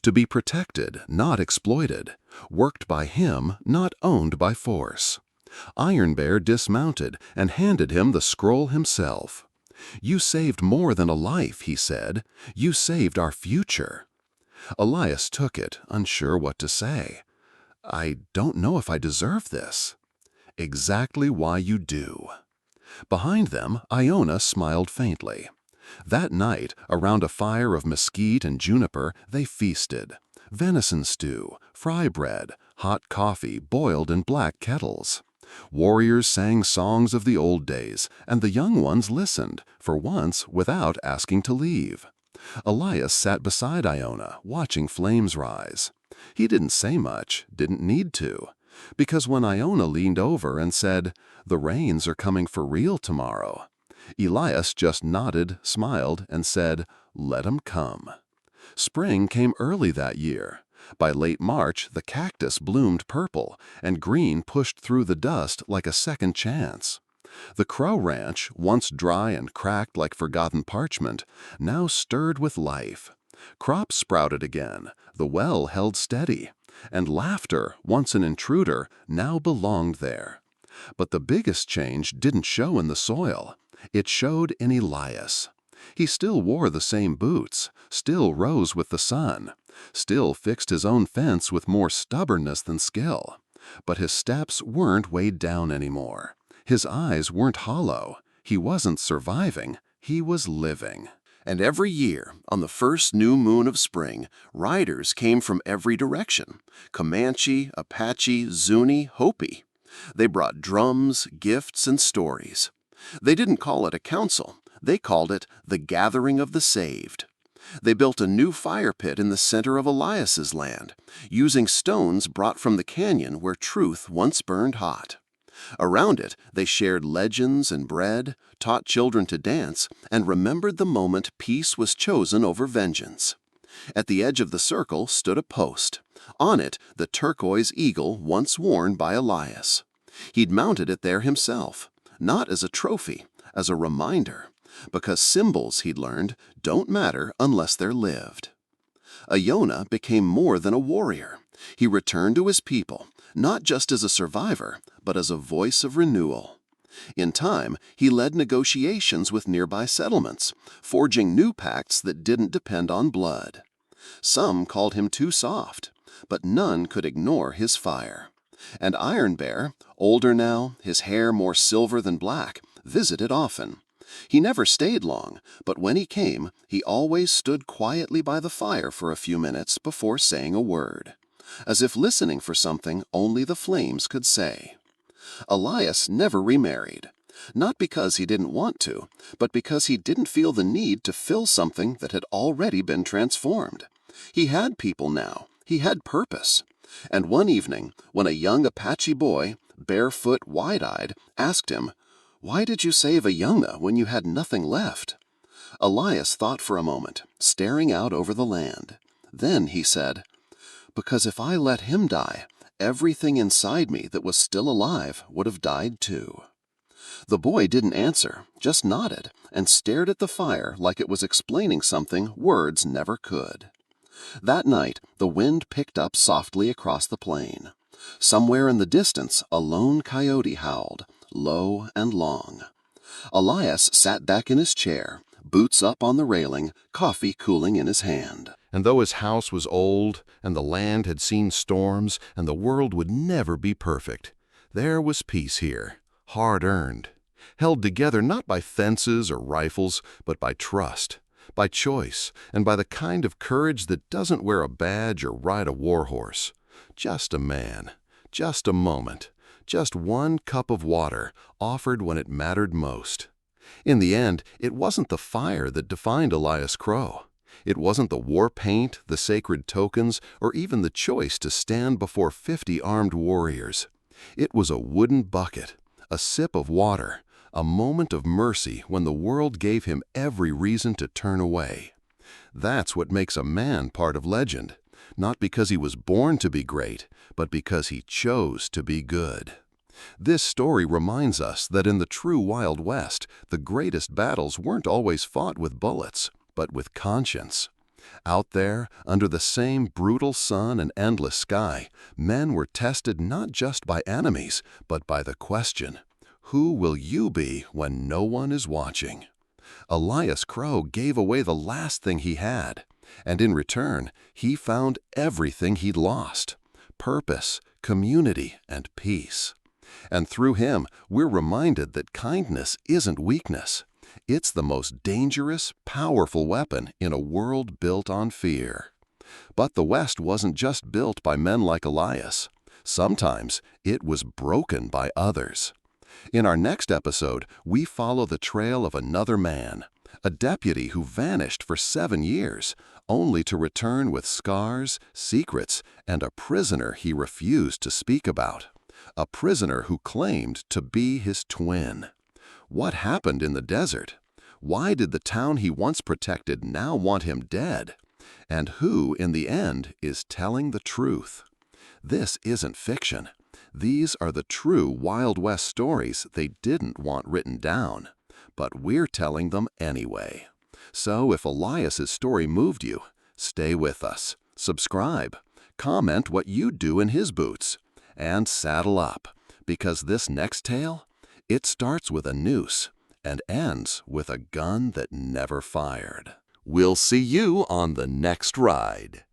To be protected, not exploited, worked by him, not owned by force. Iron Bear dismounted and handed him the scroll himself. "You saved more than a life," he said. "You saved our future." Elias took it, unsure what to say. "I don't know if I deserve this." "Exactly why you do." Behind them, Iona smiled faintly. That night, around a fire of mesquite and juniper, they feasted. Venison stew, fry bread, hot coffee boiled in black kettles. Warriors sang songs of the old days, and the young ones listened, for once without asking to leave. Elias sat beside Iona, watching flames rise. He didn't say much, didn't need to, because when Iona leaned over and said, "The rains are coming for real tomorrow," Elias just nodded, smiled, and said, "Let 'em come." Spring came early that year. By late March, the cactus bloomed purple, and green pushed through the dust like a second chance. The Crow Ranch, once dry and cracked like forgotten parchment, now stirred with life. Crops sprouted again, the well held steady, and laughter, once an intruder, now belonged there. But the biggest change didn't show in the soil. It showed in Elias. He still wore the same boots, still rose with the sun, still fixed his own fence with more stubbornness than skill. But his steps weren't weighed down anymore. His eyes weren't hollow. He wasn't surviving. He was living. And every year, on the first new moon of spring, riders came from every direction: Comanche, Apache, Zuni, Hopi. They brought drums, gifts, and stories. They didn't call it a council. They called it the Gathering of the Saved. They built a new fire pit in the center of Elias's land, using stones brought from the canyon where truth once burned hot. Around it, they shared legends and bread, taught children to dance, and remembered the moment peace was chosen over vengeance. At the edge of the circle stood a post. On it, the turquoise eagle once worn by Elias. He'd mounted it there himself, not as a trophy, as a reminder, because symbols, he'd learned, don't matter unless they're lived. Iona became more than a warrior. He returned to his people, not just as a survivor, but as a voice of renewal. In time, he led negotiations with nearby settlements, forging new pacts that didn't depend on blood. Some called him too soft, but none could ignore his fire. And Iron Bear, older now, his hair more silver than black, visited often. He never stayed long, but when he came, he always stood quietly by the fire for a few minutes before saying a word, as if listening for something only the flames could say. Elias never remarried, not because he didn't want to, but because he didn't feel the need to fill something that had already been transformed. He had people now. He had purpose. And one evening, when a young Apache boy, barefoot, wide-eyed, asked him, "Why did you save Iona when you had nothing left?" Elias thought for a moment, staring out over the land. Then he said, "Because if I let him die, everything inside me that was still alive would have died too." The boy didn't answer, just nodded, and stared at the fire like it was explaining something words never could. That night, the wind picked up softly across the plain. Somewhere in the distance, a lone coyote howled, low and long. Elias sat back in his chair, boots up on the railing, coffee cooling in his hand. And though his house was old, and the land had seen storms, and the world would never be perfect, there was peace here, hard-earned, held together not by fences or rifles, but by trust, by choice, and by the kind of courage that doesn't wear a badge or ride a war horse. Just a man, just a moment, just one cup of water offered when it mattered most. In the end, it wasn't the fire that defined Elias Crow. It wasn't the war paint, the sacred tokens, or even the choice to stand before 50 armed warriors. It was a wooden bucket, a sip of water, a moment of mercy when the world gave him every reason to turn away. That's what makes a man part of legend, not because he was born to be great, but because he chose to be good. This story reminds us that in the true Wild West, the greatest battles weren't always fought with bullets, but with conscience. Out there, under the same brutal sun and endless sky, men were tested not just by enemies, but by the question, who will you be when no one is watching? Elias Crow gave away the last thing he had, and in return, he found everything he'd lost: purpose, community, and peace. And through him, we're reminded that kindness isn't weakness. It's the most dangerous, powerful weapon in a world built on fear. But the West wasn't just built by men like Elias. Sometimes it was broken by others. In our next episode, we follow the trail of another man, a deputy who vanished for 7 years, only to return with scars, secrets, and a prisoner he refused to speak about. A prisoner who claimed to be his twin. What happened in the desert? Why did the town he once protected now want him dead? And who, in the end, is telling the truth? This isn't fiction. These are the true Wild West stories they didn't want written down. But we're telling them anyway. So if Elias's story moved you, stay with us. Subscribe. Comment what you'd do in his boots. And saddle up, because this next tale, it starts with a noose and ends with a gun that never fired. We'll see you on the next ride.